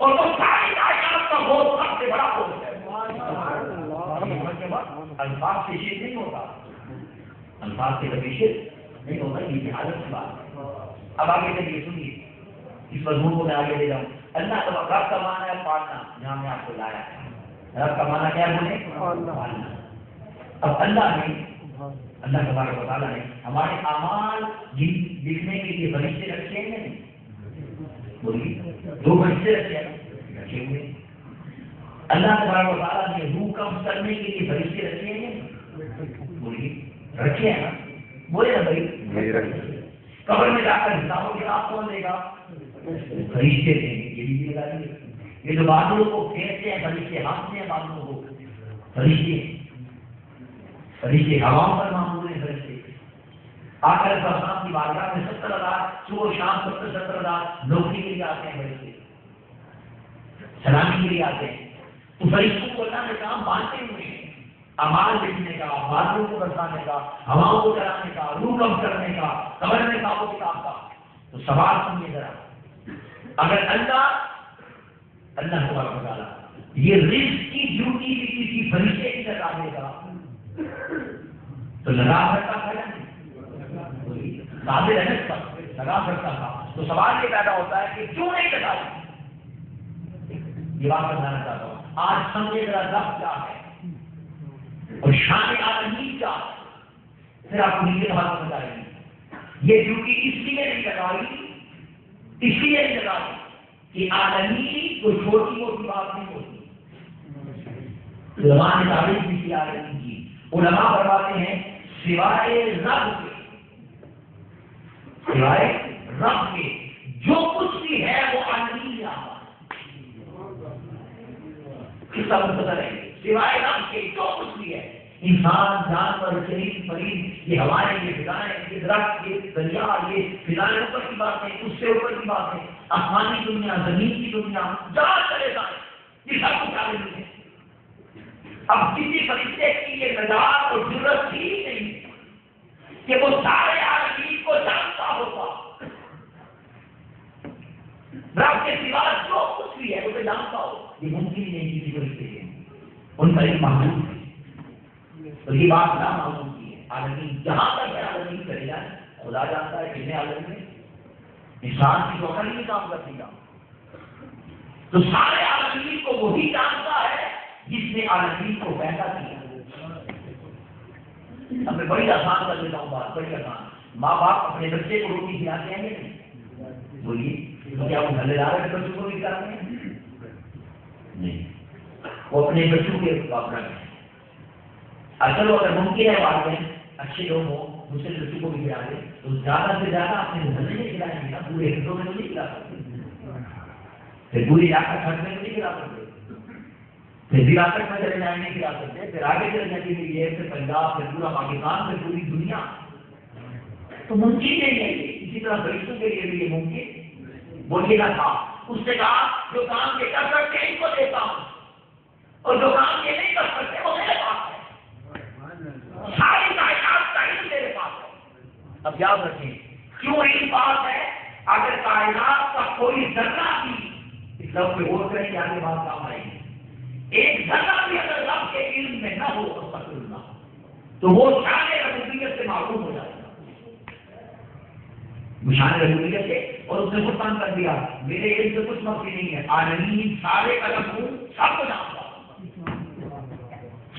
اور وہ ساری کائنات کا ہوش سب سے بڑا ہوش ہے. الفاظ سے شیر نہیں ہوتا, الفاظ سے کبھی شیر نہیں ہوتا, یہ حالت کی بات ہے. اب آگے چلیے سنیے, اس مضمون کو میں آگے لے جاؤں. اللہ رب کا معنی ہے پالنا, جہاں میں آپ کو لایا ہے رب کا معنی کیا بولے, پالنا. اب اللہ نے, اللہ تبارک و تعالیٰ نے ہمارے اعمال لکھنے کے لیے فرشتے رکھے ہیں نہیں, بولیے 2 فرشتے رکھے ہوئے. اللہ تبارک و تعالیٰ نے روح قبض کرنے کے لیے فرشتے رکھے ہیں, بولیے رکھے ہیں نا, بولے نا بھائی. قبر میں جا کر حساب و کتاب کون دے گا, فرشتے دیں گے. یہ بھی بتا دیجیے, یہ جو بادلوں کو پھینکتے ہیں فرشتے, ہانستے ہیں بادلوں کو فرشتے, فرشتے ہواؤں پر معمول ہیں فرشتے. آ کر کی بارگاہ میں 70,000 صبح و شام 70,000 نوکری کے لیے آتے ہیں فرشتے, سلامی کے لیے آتے ہیں. تو فرشتوں کو اللہ نے کام بانٹے ہوئے ہیں, اعمال لکھنے کا, بادلوں کو برسانے کا, ہواؤں کو چلانے کا, روح کم کرنے کا, قبر میں حساب و کتاب کا. تو سوال سنیے ذرا, اگر اللہ تبارک و تعالیٰ یہ رزق کی ڈیوٹی بھی کسی فرشتے کی لگا دے گا تو لگا سکتا تھا یا نہیں, قابل ہے نا, لگا سکتا تھا. تو سوال یہ پیدا ہوتا ہے کہ کیوں نہیں لگا, یہ بات بتانا چاہتا ہوں. آج سمجھے ذرا رب کیا ہے اور شان عالمی کیا ہے, پھر آپ کو نیچے بات بتائیں گے. یہ ڈیوٹی اس لیے نہیں لگائی, اس لیے نہیں لگائی کہ عالمی کوئی چھوٹی موٹی بات نہیں ہوتی. علماء نے تعریف بھی کی عالمی کی. علماء فرماتے ہیں سوائے رب کے جو کچھ بھی ہے وہ عالمی ہے. اس کا مطلب ہے سوائے رب کے جو کچھ بھی ہے, انسان, جانور, شریر, فرید, یہ ہمارے, یہ فضائیں, یہ درخت, یہ دریا, یہ فضائیں اوپر کی بات ہے, اس سے اوپر کی بات ہے, آسمانی دنیا, زمین کی دنیا, جہاں چلے جائیں یہ سب کچھ آگے نہیں ہے. اب کسی فرشتے کی یہ نجات اور ضرورت تھی نہیں کہ وہ سارے عالمین کو جانتا ہوگا. رب کے سوا جو کچھ بھی ہے وہ جانتا ہو, یہ ممکن ہی نہیں کسی فرشتے کے, ان کا ایک محدود ہے. تو یہ بات نہ معلوم کی ہے. عالمین جہاں تک ہے عالمین چلے جائے, خدا جانتا ہے کتنے عالم میں انسان کی شوکر نہیں کام کرتی گا. تو سارے عالمین کو وہی جانتا ہے جس نے عالمین کو پیدا کیا. اب میں بڑی آسان کر لیتا ہوں بات, بڑی آسان. ماں باپ اپنے بچے کو روٹی کھلاتے ہیں یا نہیں, بولیے, تو کیا وہ گھر دار بچوں کو بھی کھلاتے ہیں؟ نہیں, وہ اپنے بچوں کے باپ ہیں. اصل اگر ممکن ہے والدین اچھے لوگ ہوں, دوسرے بچوں کو بھی کھلا دیں, تو زیادہ سے زیادہ اپنے محلے میں کھلائیں گے نا, پورے حصوں میں تو نہیں کھلا سکتے, پھر پوری علاقہ گھر میں نہیں کھلا سکتے, پھر ریاست میں چلے جائیں نہیں کھلا سکتے, پھر آگے چلے جائیں گے یہ پھر پنجاب, پھر پورا پاکستان, پھر پوری دنیا. تو ممکن نہیں ہے. اسی طرح فرشتوں کے لیے بھی یہ ممکن بولیے نہ تھا. اس نے کہا جو کام یہ کر سکتے ہیں ان کو دیتا ہوں, اور جو کام یہ نہیں کر سکتے وہ میرے پاس ہے. ساری کائنات کا علم میرے پاس ہے. اب یاد رکھیں کیوں علم پاس ہے. اگر کائنات کا کوئی ذرہ بھی, اس لفظ پہ غور کریں کہ آگے بات کام آئے گی, ایک ذرہ بھی اگر رب کے علم میں نہ ہو تو وہ شان ربوبیت سے معلوم ہو جائے گا. شان ربوبیت سے, اور اس نے خود کام کر دیا میرے علم سے کچھ مخفی نہیں ہے. عالمین سارے قلم ہوں, سب کو جانتا ہوں,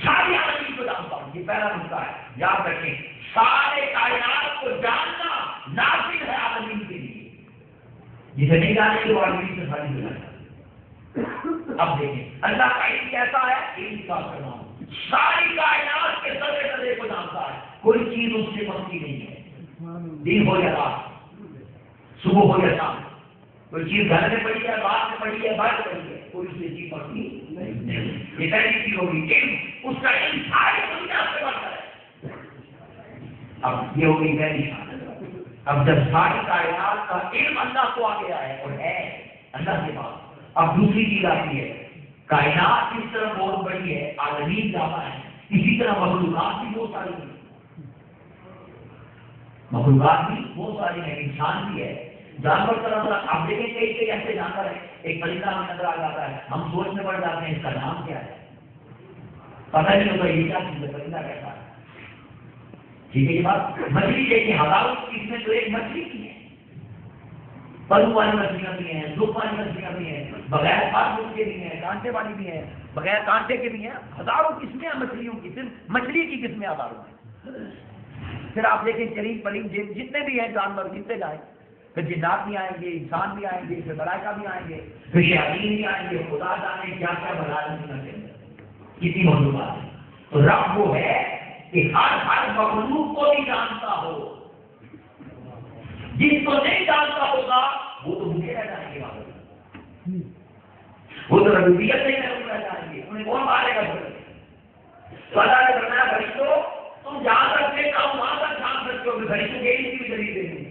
ساری عالمین کو جانتا ہوں. یہ پہلا نقطہ ہے, یاد رکھیں. سارے کائنات کو جاننا نافذ ہے عالمین کے لیے. جسے نہیں جانے وہ عالمین سے خالی ہو جاتا. اب دیکھیں اللہ کا علم کیسا ہے, علم کا کرنا ہوں. ساری کائنات کے ذرے ذرے کو جانتا ہے, کوئی چیز اس سے مخفی نہیں ہے. دن ہو یا رات, صبح ہو یا شام, کوئی چیز گھر میں پڑی ہے, باہر میں پڑی ہے, باہر پڑی ہے, کوئی اس سے چیز مخفی نہیں. یہ پہلی چیز ہوگی علم. اس کا علم ساری دنیا سے بڑھتا ہے. اب یہ ہوگی پہلی شان. اب جب ساری کائنات کا علم اللہ کو آ گیا ہے اور ہے اللہ کے پاس, اب دوسری چیز آتی ہے. کائنات اس طرح بہت بڑی ہے, عالمین زیادہ ہے, اسی طرح مخلوقات بھی بہت ساری ہیں. مخلوقات بھی بہت ساری ہیں, انسان بھی ہے. جانور طرح آپ دیکھیں کئی کئی ایسے جانور ہیں، ایک پرندہ ہمیں نظر آ جاتا ہے، ہم سوچ میں پڑ جاتے ہیں اس کا نام کیا ہے، پتہ نہیں ہوتا یہ کیا چیز ہے، پرندہ کیسا ہے. ٹھیک ہے یہ بات. مچھلی دیکھیے ہزاروں قسمیں تو ایک مچھلی کی ہے، پلو والی مچھلیاں بھی ہیں، دھوپ والی مچھلیاں بھی ہیں، بغیر پاس کے بھی ہیں، کانٹے والی بھی ہیں، بغیر کانٹے کے بھی ہیں، ہزاروں قسمیں ہیں مچھلیوں کی، صرف مچھلی کی قسمیں ہزاروں ہیں. پھر آپ دیکھیں چرند پرند جتنے بھی ہیں جانور گنتے جائیں، پھر جنات بھی آئیں گے، انسان بھی آئیں گے، پھر ملائکہ بھی آئیں گے، پھر شیاطین بھی آئیں گے، خدا جانے کیا کیا بنا رہے کسی معلومات ہے. تو رب وہ ہے کہ ہر مخلوق کو بھی جانتا ہو، جس کو نہیں جانتا ہوگا وہ تو بھوکے رہ جائیں گے، وہ تو ربوبیت نہیں رہ جائیں گے، انہیں کون مارے گا. تو اللہ نے فرمایا فرشتوں تم جہاں تک دیکھا ہو وہاں تک جان سکتے ہو. فرشتوں کے لیے بھی دلیل دے دی.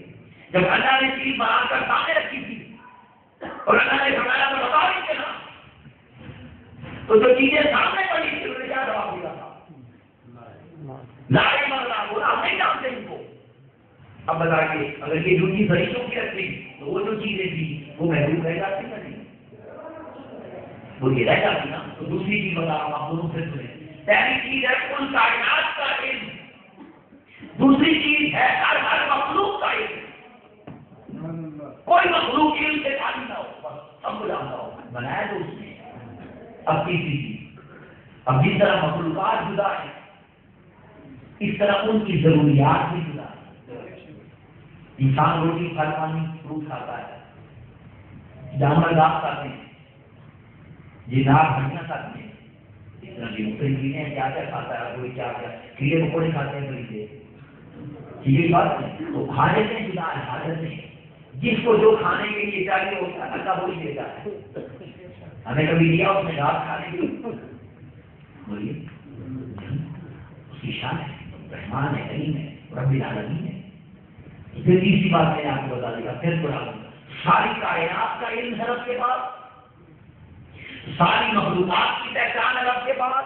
جب اللہ نے چیز بنا کر سامنے رکھی تھی اور اللہ نے فرمایا تو بتا نہیں دینا، تو جو چیزیں سامنے پڑی تھی انہوں نے کیا جواب دیا تھا؟ لا الہ الا اللہ، بولا ہم نہیں جانتے ان کو. اب بتائیے اگر یہ جھوٹی فرشتوں کی رکھتی تو وہ جو چیزیں تھی وہ محدود رہ جاتی نا، وہ یہ رہ جاتی نا. تو دوسری چیز بتا رہا ہوں آپ دونوں سے سنیں. پہلی چیز ہے ان کائنات کا علم، دوسری چیز ہے ہر مخلوق کا علم. کوئی مخلوق علم سے خالی نہ ہو، بس سب کو جانتا ہو، بنایا تو اس نے. اب تیسری چیز، اب جس طرح مخلوقات جدا ہے اس طرح ان کی ضروریات بھی جدا ہے. انسان روٹی پھل پانی فروٹ کھاتا ہے، جانور گھاس کھاتے ہیں، جنات ہڈیاں کھاتے ہیں، اس طرح کی مختلف چیزیں کیا کیا کھاتا ہے، کوئی کیا کیا کیڑے مکوڑے کھاتے ہیں پرندے. یہ بات ہے. تو حاجتیں جدا ہے، حاجتیں جس کو جو کھانے کے لیے چاہیے ہوتا ہے اللہ وہی دیتا ہے. ہمیں کبھی دیا اس نے گھاس کھانے کے لیے، بولیے اس کی شان ہے، رحمان ہے، کریم ہے، رب العالمین ہے. پھر تیسری بات میں نے آپ کو بتا دیا، پھر بڑھا دوں ساری کائنات کا علم ہے رب کے پاس، ساری مخلوقات کی پہچان ہے رب کے پاس،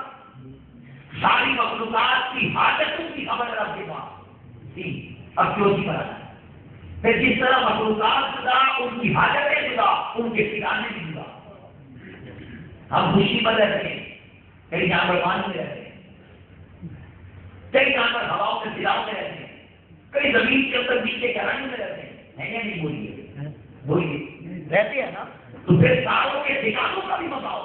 ساری مخلوقات کی حاجتوں کی خبر ہے رب کے پاس. اب چوتھی بات، پھر جس طرح مخلوقات جدا ان کی حاجتیں جدا ان کے ٹھکانے بھی جدا. ہم خوشی میں رہتے ہیں، کئی جانور پانی میں رہتے ہیں، کئی جانور ہواؤں کے سلاؤ میں رہتے ہیں، کئی زمین کے اندر نیچے گہرائی میں رہتے ہیں. نہیں بولیے رہتے ہیں نا. تو پھر ساروں کے ٹھکانوں کا بھی بتاؤ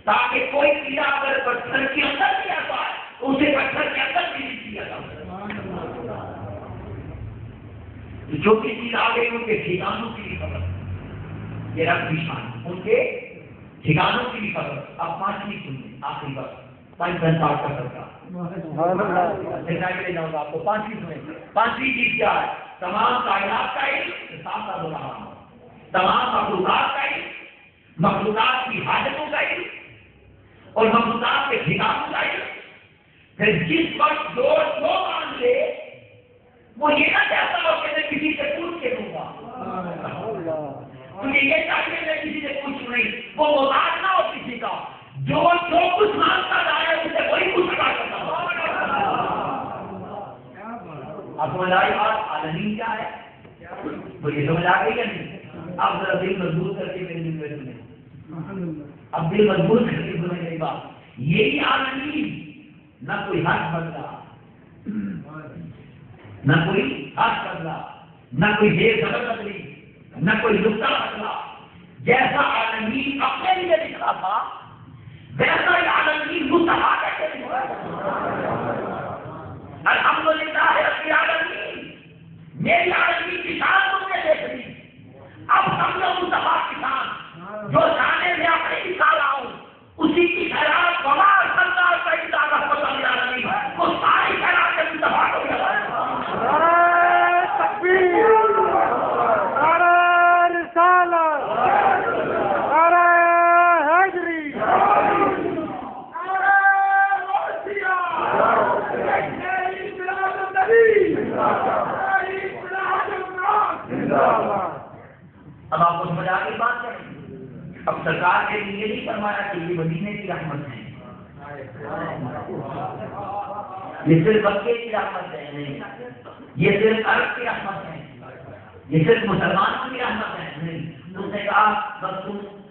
تاکہ کوئی کیڑا اگر پتھر کے اندر بھی آتا ہے تو اسے پتھر کے اندر بھی نہیں کیا جاتا. جو بھی چیز آ گئی ان کے ٹھکانوں کی بھی خبر، یہ رب کی شان، ان کے ٹھکانوں کی بھی خبر. اب پانچویں سنیں آخری بات، 5 گھنٹہ کاٹ کر سکتا لے جاؤں گا آپ کو. پانچویں سنیں. پانچویں چیز کیا ہے؟ تمام کائنات کا علم، ساتھ ساتھ بتا رہا ہوں، تمام مخلوقات کا علم، مخلوقات کی حاجتوں کا علم اور مخلوقات کے ٹھکانوں کا علم. پھر جس وقت جو مان لے وہ یہ نہ کہتا ہو کہ میں کسی سے پوچھ کے دوں گا، مجھے یہ چاہیے میں کسی سے پوچھوں نہیں، وہ محتاج نہ ہو کسی کا، جو کچھ مانگتا جائے اسے وہی کچھ ادا کرتا ہو. اب سمجھ آئی بات؟ عالمین کیا ہے وہ یہ سمجھ آ گئی یا نہیں؟ اب ذرا دل مضبوط کر کے میری دل میں سنیں، اب دل مضبوط کر کے سنیں میری بات. یہی عالمین، نہ کوئی حق بدلا، نہ کوئی حق بدلا، نہ کوئی دیر خبر بدلی، نہ کوئی نقطہ بدلا. جیسا عالمین اپنے لیے لکھا تھا ویسا ہی عالمین مصطفیٰ کے لیے ہوا. الحمدللہ رب العالمین، میری عالمین کی شان تم نے دیکھ لی. اب سمجھو مصطفیٰ کی شان، جو شانے میں اپنے نکال رہا ہوں اسی کی خیرات بمار سردار سعید رحمت اللہ علیہ وہ ساری خیرات کے مصطفیٰ کو ملا. اب آپ کو سمجھ آ گئی بات کریں. اب سرکار نے یہ نہیں فرمایا کہ یہ مدینے کی رحمت ہے، یہ صرف مکے کی رحمت ہے، نہیں، یہ صرف عرب کی رحمت ہے، یہ صرف مسلمانوں کی رحمت ہے؟ نہیں، اس نے کہا بس تم